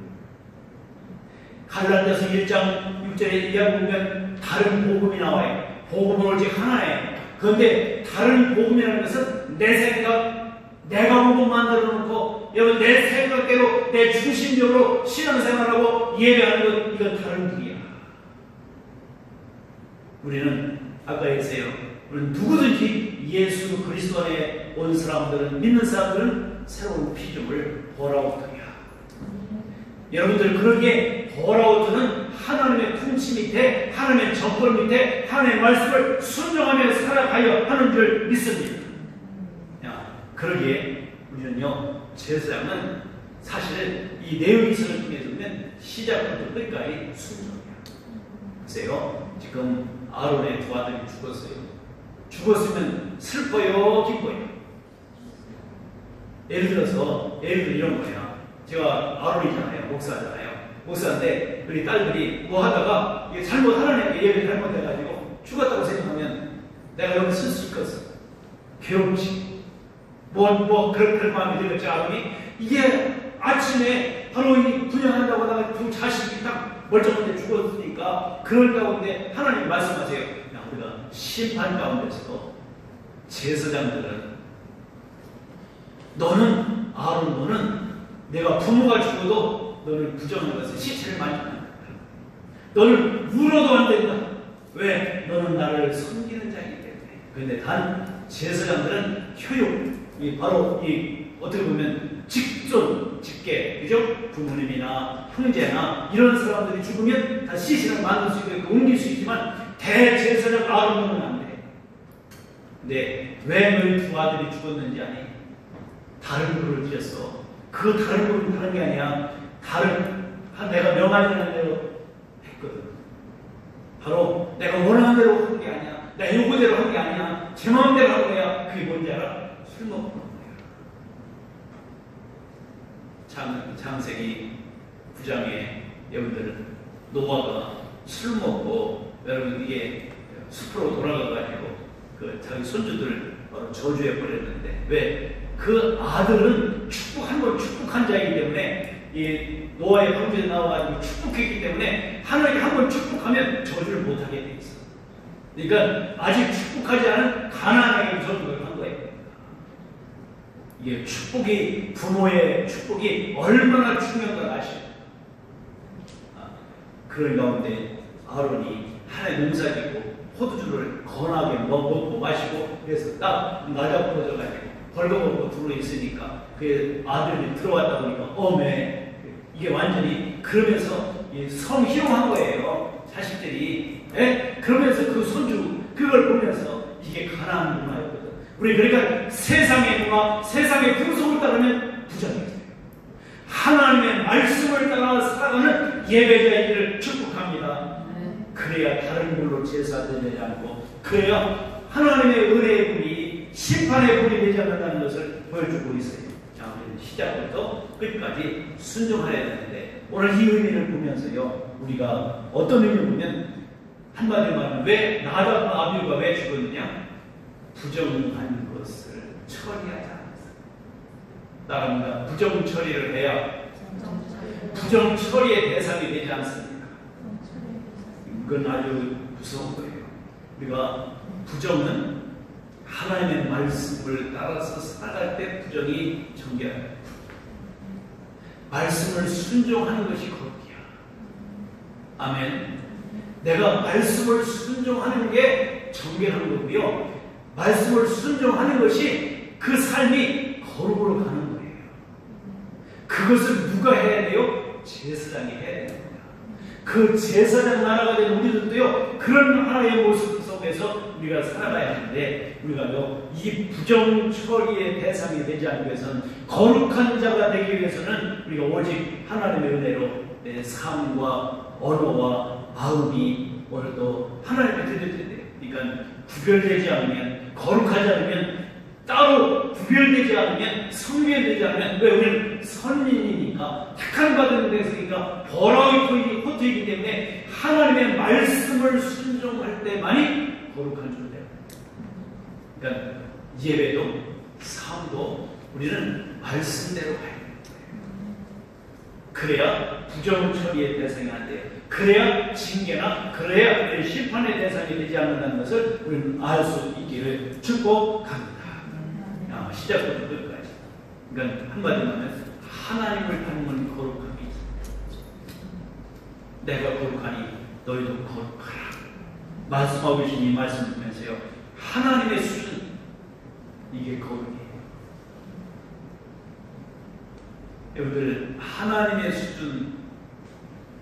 갈라디아서 1장 6절에 이야기하면 다른 복음이 나와요. 복음은 오직 하나예요. 그런데 다른 복음이라는 것은 내 생각, 내가 복음 만들어 놓고 여러분 내 생각대로 내 중심적으로 신앙생활하고 예배하는 것 이건 다른 길이야. 우리는 아까 했어요. 우리는 누구든지 예수 그리스도 안에 온 사람들은 믿는 사람들은 새로운 피조물 보라우트야. 여러분들 그러기에 보라우트는 하나님의 통치 밑에 하나님의 정권 밑에 하나님의 말씀을 순종하며 살아가려 하는 줄 믿습니다. 그러기에 우리는요, 제사장은 사실 이 내용기서를 통해서 보면 시작부터 끝까지 순종이야. 보세요. 지금 아론의 두 아들이 죽었어요. 죽었으면 슬퍼요, 기뻐요? 예를 들어 이런 거야. 제가 아론이잖아요. 목사잖아요. 목사인데 우리 딸들이 뭐 하다가 이게 하나님께 예배를 잘못해가지고 죽었다고 생각하면 내가 여기 쓸 수 있겠어. 괴롭지. 그런 마음이 들었죠, 아론이? 이게 아침에 바로 이 분양한다고 하다가 두 자식이 딱 멀쩡한데 죽었으니까 그런 가운데 하나님 말씀하세요. 야, 우리가 심판 가운데서도 제사장들은 너는 아론 너는 내가 부모가 죽어도 너는 부정한 것을 시체를 만지면 안 된다. 너는 울어도 안 된다. 왜? 너는 나를 섬기는 자이기 때문에. 그런데 단 제사장들은 효육, 바로 어떻게 보면 직존, 직계, 그죠? 부모님이나 형제나 이런 사람들이 죽으면 다 시신을 만들 수 있고 옮길 수 있지만 대제사장 아론은 안 돼. 근데 왜 너희 두 아들이 죽었는지 아니? 다른 불을 지었어. 그 다른 불은 다른 게 아니야. 내가 명하는 대로 했거든. 바로 내가 원하는 대로 한 게 아니야. 내 요구대로 한 게 아니야. 제 마음대로 한 거야. 그게 뭔지 알아? 술 먹고 한 거야. 창세기 9장에 여러분들 노아가 술 먹고 여러분 이게 숲으로 돌아가가지고 자기 손주들 저주해 버렸는데 왜? 그 아들은 한 번 축복한 자이기 때문에 이 노아의 방주에 나와가지고 축복했기 때문에 하나님이 한 번 축복하면 저주를 못하게 돼 있어. 그러니까 아직 축복하지 않은 가나안에게 저주를 한 거예요. 이게 부모의 축복이 얼마나 중요한 걸 아시죠? 그런 가운데 아론이 하나의 농사짓고 포도주를 건하게 먹고 마시고 그래서 딱 낮아버려져가지고 벌거벗고 들어있으니까 그 아들이 들어왔다 보니까 어메 이게 완전히 그러면서 성희롱한 거예요. 자식들이. 그러면서 그 손주 그걸 보면서 이게 가나안 문화였거든. 우리 그러니까 세상의 문화, 세상의 풍속을 따르면 부정이에요. 하나님의 말씀을 따라 살아가는 예배자이기를 축복합니다. 그래야 다른 걸로 제사되지 않고 그래야 하나님의 은혜의 불이 심판의 불이 되지 않는다는 것을 보여주고 있어요. 자, 우리는 시작부터 끝까지 순종하여야 되는데 오늘 이 의미를 보면서요 우리가 어떤 의미를 보면 한마디로 말하면 왜 나답과 아비후가 왜 죽었느냐? 부정한 것을 처리하지 않았어요. 나갑니다. 부정 처리를 해야 부정 처리의 대상이 되지 않습니까? 이건 아주 무서운 거예요. 우리가 부정은 하나님의 말씀을 따라서 살아갈 때 부정이 정결합니다. 말씀을 순종하는 것이 거룩이야. 아멘. 내가 말씀을 순종하는 게 정결한 거고요. 말씀을 순종하는 것이 그 삶이 거룩으로 가는 거예요. 그것을 누가 해야 돼요? 제사장이 해야 되는 거야. 그 제사장 나라가 된 우리들도요 그런 하나의 모습 속에서 우리가 살아가야 하는데 우리가요 이 부정 처리의 대상이 되지 않기 위해서는 거룩한 자가 되기 위해서는 우리가 오직 하나님의 은혜로 내 삶과 언어와 마음이 오늘도 하나님께 드려야 돼요. 그러니까 구별되지 않으면 거룩하지 않으면 따로 구별되지 않으면 성별되지 않으면 왜 우리는 선민이니까 택한 받은 데서니까 버라이토이기 호트이기 때문에 하나님의 말씀을 순종할 때만이 거룩한 줄 돼요. 그러니까 예배도 삶도 우리는 말씀대로 가야 돼요. 그래야 부정 처리의 대상이 안 돼요. 그래야 징계나 그래야 심판의 대상이 되지 않는다는 것을 우리는 알 수 있기를 축복합니다. 시작부터 끝까지. 그러니까 한마디로 하면 하나님을 닮은 거룩함이 있습니다. 내가 거룩하니 너희도 거룩하라. 말씀하고 계신 이 말씀을 보면서요. 하나님의 수준 이게 거룩이에요. 여러분들 하나님의 수준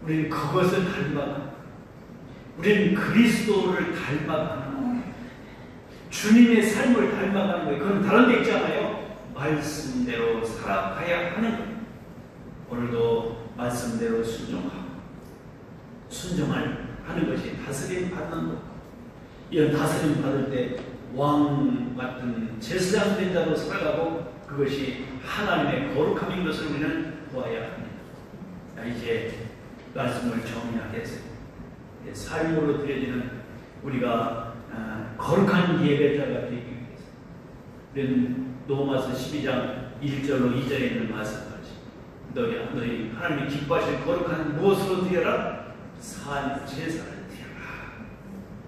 우리는 그것을 닮아가는 우리는 그리스도를 닮아가는 주님의 삶을 닮아가는 거예요. 그건 다른 데 있잖아요. 말씀대로 살아가야 하는 거예요. 오늘도 말씀대로 순종하는 것이 다스림 받는 것. 이런 다스림 받을 때 왕 같은 제사장 된 자로 살아가고 그것이 하나님의 거룩함인 것을 우리는 보아야 합니다. 이제 말씀을 정리하게 했어요. 삶으로 드려지는 우리가 거룩한 예배자가 되기 위해서 우리는 로마서 12장 1절로 2절에 있는 말씀까지 너희 하나님이 기뻐하실 거룩한 무엇으로 드려라? 제사를 드려라.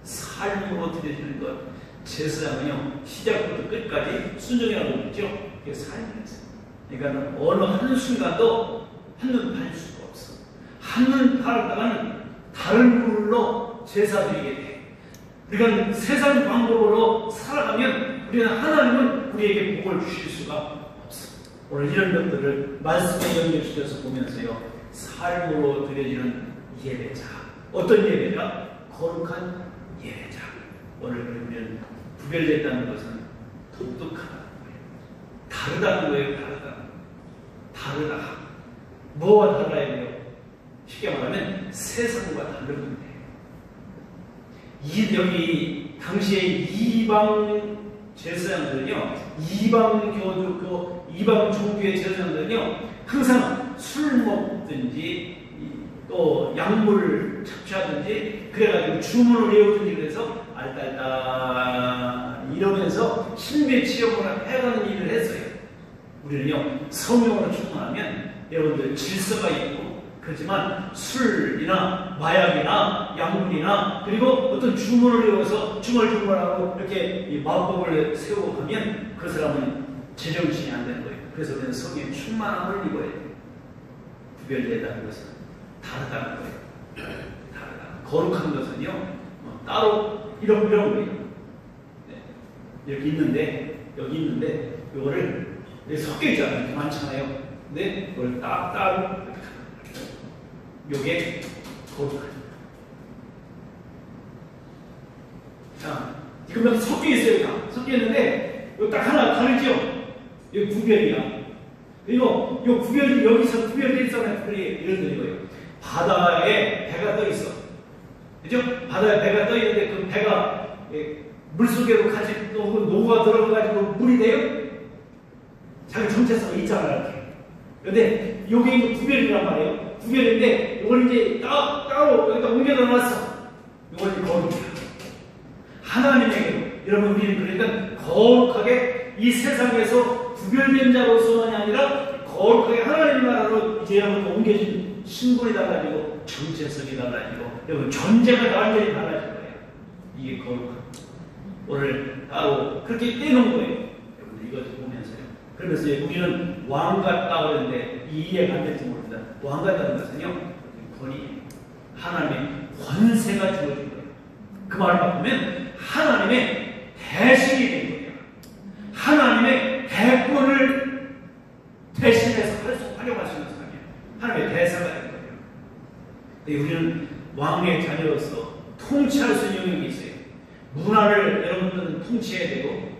삶으로 드려지는 것 제사장은요, 시작부터 끝까지 순종이라고 그랬죠. 그게 삶이었어요. 그러니까 어느 한순간도 한눈 팔 수가 없어. 한눈 팔다가는 다른 불로 제사 드리게 돼. 그러니까 세상 방법으로 살아가면 우리는 하나님은 우리에게 복을 주실 수가 없어. 오늘 이런 것들을 말씀에 연결시켜서 보면서요, 삶으로 드려지는 예배자. 어떤 예배자? 거룩한 예배자. 오늘 우리는 구별됐다는 것은 독특하다는 거예요. 다르다는 거예요. 다르다. 뭐가 달라야 돼요? 쉽게 말하면 세상과 다른 건데. 여기 당시에 이방 제사장들은요, 이방 종교의 제사장들은요, 항상 술 먹든지 또 약물을 섭취하든지 그래가지고 주문을 외우든지 그래서 알딸딸 이러면서 신비 체험을 해가는 일을 했어요. 우리는요, 성령으로 충만하면 여러분들 질서가 있고, 그렇지만 술이나 마약이나 약물이나 그리고 어떤 주문을 외워서 중얼중얼하고 이렇게 이 마법을 세우고 하면 그 사람은 제정신이 안 되는 거예요. 그래서 우리는 성령의 충만함을 입어야 돼요. 구별되다는 것은 다르다는 거예요. 다르다. 거룩한 것은요, 따로 이런 거예요. 네. 이렇게 있는데, 여기 있는데, 이거를 섞여 있잖아요. 이렇게 많잖아요. 근데 이걸 따로 요게 거룩한. 자, 지금 섞여 있어요. 다 섞여 있는데, 이거 딱 하나 다르죠? 이거 구별이야. 그리고 이 구별이 여기서 구별되어 있잖아요. 구별이 이런 거예요. 바다에 배가 떠 있어. 그죠? 바다에 배가 떠 있는데 그 배가 물속으로 같이 녹아 들어가가지고 물이 돼요? 자기 정체성이 있잖아요. 이렇게. 근데 이게 구별이란 말이에요. 구별인데 이걸 이제 따로 여기다 옮겨다 놨어. 이걸 이제 거룩이야. 하나님에게로. 여러분, 우리는 그러니까 거룩하게 이 세상에서 구별된 자로서만이 아니라 거룩하게 하나님 나라로 이제 여러분 옮겨진 신분이 달라지고 정체성이 달라지고 여러분 존재가 완전히 달라질 거예요. 이게 거룩한. 오늘 따로 그렇게 떼놓은 거예요. 여러분 이것을 보면서요. 그러면서 우리는 왕 같다 그러는데 이해 안 될지 모릅니다. 왕 같다는 것은요, 권위, 하나님의 권세가 주어진 거예요. 그 말을 바꾸면 하나님의 대신이 된 거예요. 하나님의 대권을 대신해서 활용할 수 있는 사람이에요. 하나님의 대사가 된 거예요. 근데 우리는 왕의 자녀로서 통치할 수 있는 영역이 있어요. 문화를 여러분들은 통치해야 되고,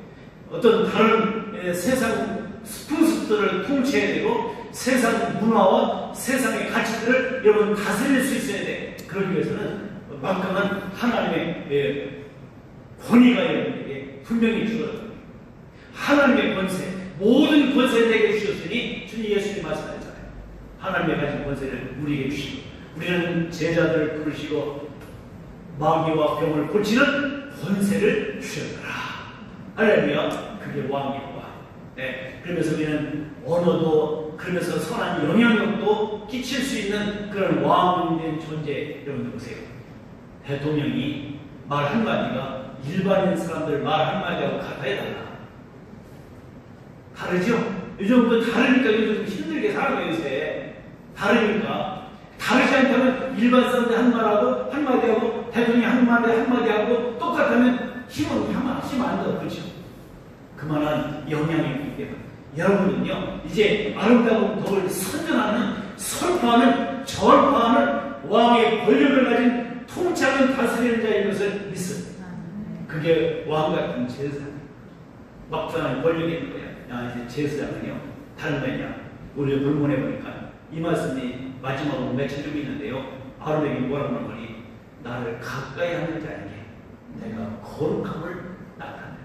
어떤 다른 세상 풍습들을 통치해야 되고, 세상 문화와 세상의 가치들을 여러분 다스릴 수 있어야 돼. 그러기 위해서는 막강한 하나님의 권위가 여러분에게 분명히 주어져요. 하나님의 권세, 모든 권세를 내게 주셨으니 주님 예수님 말씀하셨잖아요. 하나님의 가진 권세를 우리에게 주시고, 우리는 제자들을 부르시고 마귀와 병을 고치는 권세를 주셨더라. 할렐루야. 그게 왕의 왕. 네. 그러면서 우리는 언어도, 그러면서 선한 영향력도 끼칠 수 있는 그런 왕된 존재. 여러분들 보세요. 대통령이 말 한마디가 일반인 사람들 말 한마디하고 같아야 달라. 다르죠? 요즘 그 다르니까 요즘 힘들게 살아가요, 요새. 다르니까. 다르지 않다면 일반 사람들 한마디하고 대통령이 한마디하고 똑같으면 힘 안 더. 그렇죠? 그만한 영향이 있기 때문에. 여러분은요, 이제 아름다운 덕을 선전하는, 선포하는, 전파하는 왕의 권력을 가진 통치하는 다스리는 자인 것을 믿습니다. 그게 왕 같은 제사장. 막강한 권력이 있는 거야. 이제 제사장은요, 다른 거냐. 우리 본문에 보니까 이 말씀이 마지막으로 맺혀지고 있는데요. 아론에게 뭐라고 하는 거니? 나를 가까이 하는 자에게 내가 거룩함을 나타낸다.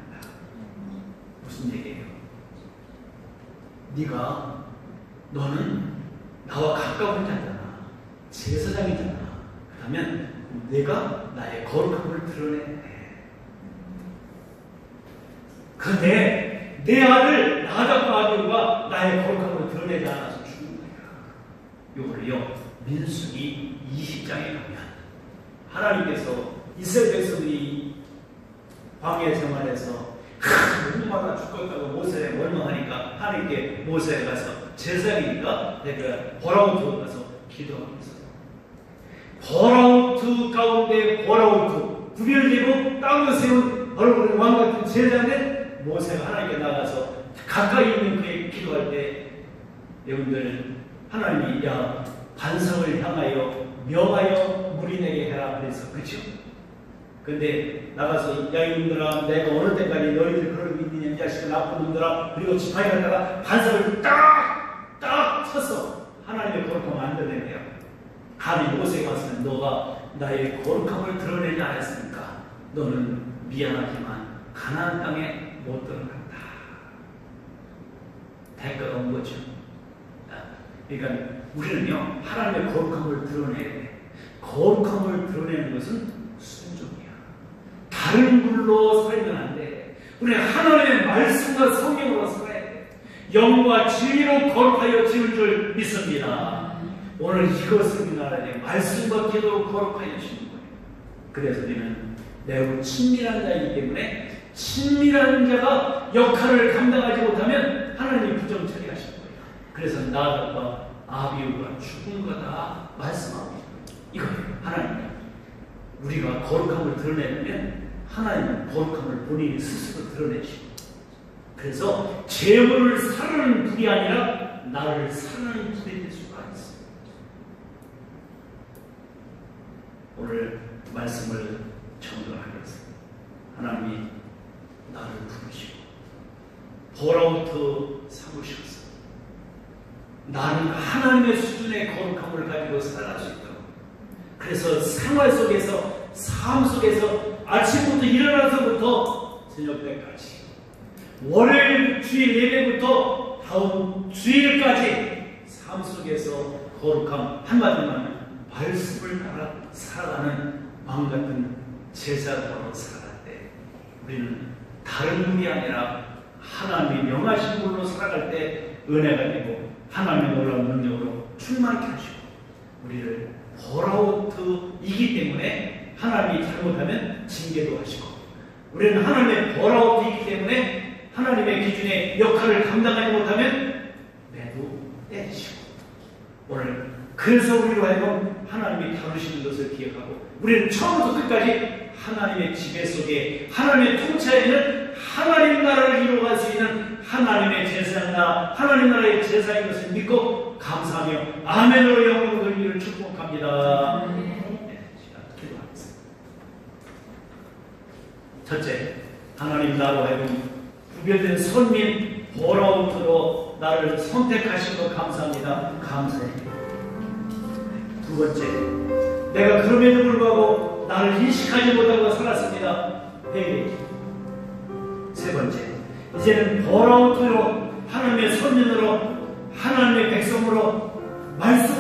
무슨 얘기예요? 너는 나와 가까운 자잖아. 제사장이잖아. 그러면 내가 나의 거룩함을 드러내. 그런데 내 아들 나답과 나의 거룩함을 드러내지 않아서 죽는 거야. 요거를요, 민수기 20장에 가면 하나님께서 이스라엘 백성들이 광야 생활에서 목마르다 죽겠다고 모세에 원망하니까 하나님께 모세에 가서 제사장이니까 내가 보라우트 가서 기도하면서 보라우트 가운데 보라우트 구별되고 땅을 세운 얼굴의 왕 같은 제사장에 모세가 하나님께 나가서 가까이 있는 그에게 기도할 때 여러분들 하나님이 야 반성을 향하여 명하여 무리내게 해라 그래서 그렇죠? 근데 나가서 야 이놈들아 내가 어느 때까지 너희들 그러고 있느냐 이 자식들 나쁜 놈들아 그리고 지팡이 갖다가 반석을 딱 쳤어. 하나님의 거룩함을 안 드러내네요. 감히 모세가 왔으면 너가 나의 거룩함을 드러내지 않았으니까 너는 미안하지만 가나안 땅에 못 들어간다. 대가가 온 거죠. 그러니까 우리는요 하나님의 거룩함을 드러내야 돼. 거룩함을 드러내는 것은 순종이야. 다른 불로 살면 안 돼. 우리는 하나님의 말씀과 성령으로 살아야 돼. 영과 진리로 거룩하여 지을 줄 믿습니다. 오늘 이것을 우리는 알아야 돼. 말씀과 기도로 거룩하여 지는 거예요. 그래서 우리는 매우 친밀한 자이기 때문에 친밀한 자가 역할을 감당하지 못하면 하나님이 부정 처리하실 거예요. 그래서 나답과 아비후가 죽은 거다 말씀하고 이거예요. 하나님 우리가 거룩함을 드러내려면 하나님은 거룩함을 본인이 스스로 드러내시고 그래서 재물을 사르는 불이 아니라 나를 사르는 불이 될 수가 있습니다. 오늘 말씀을 정정하겠습니다. 하나님이 나를 부르시고 보라우트 삼으셨어. 나는 하나님의 수준의 거룩함을 가지고 살아갈 수 있도록 그래서 생활 속에서 삶 속에서 아침부터 일어나서부터 저녁 때까지 월요일 주일 예배부터 다음 주일까지 삶 속에서 거룩함 한마디만 말씀을 따라 살아가는 마음같은 제사장으로 살아갈 때 우리는 다른 분이 아니라 하나님이 명하신 분으로 살아갈 때 은혜가 되고 하나님의 놀라운 능력으로 충만케 하시고 우리를 보라우트이기 때문에 하나님이 잘못하면 징계도 하시고 우리는 하나님의 보라우트이기 때문에 하나님의 기준의 역할을 감당하지 못하면 매도 때리시고 오늘 그래서 우리로 하여금 하나님이 다루시는 것을 기억하고 우리는 처음부터 끝까지 하나님의 지배 속에 하나님의 통치하에 있는 하나님 나라를 이루어갈 수 있는 하나님의 제사장나 하나님 나라의 제사인 것을 믿고 감사하며 아멘으로 영광을 돌리기를 축복합니다. 네, 기도하겠습니다. 첫째, 하나님 나로 하여금 구별된 선민 보라우트로 나를 선택하신 것 감사합니다. 감사해요. 두 번째, 내가 그럼에도 불구하고 나를 인식하지 못하고 살았습니다. 회개. 세 번째, 이제는 보라우트로 하나님의 선민으로 하나님의 백성으로 말씀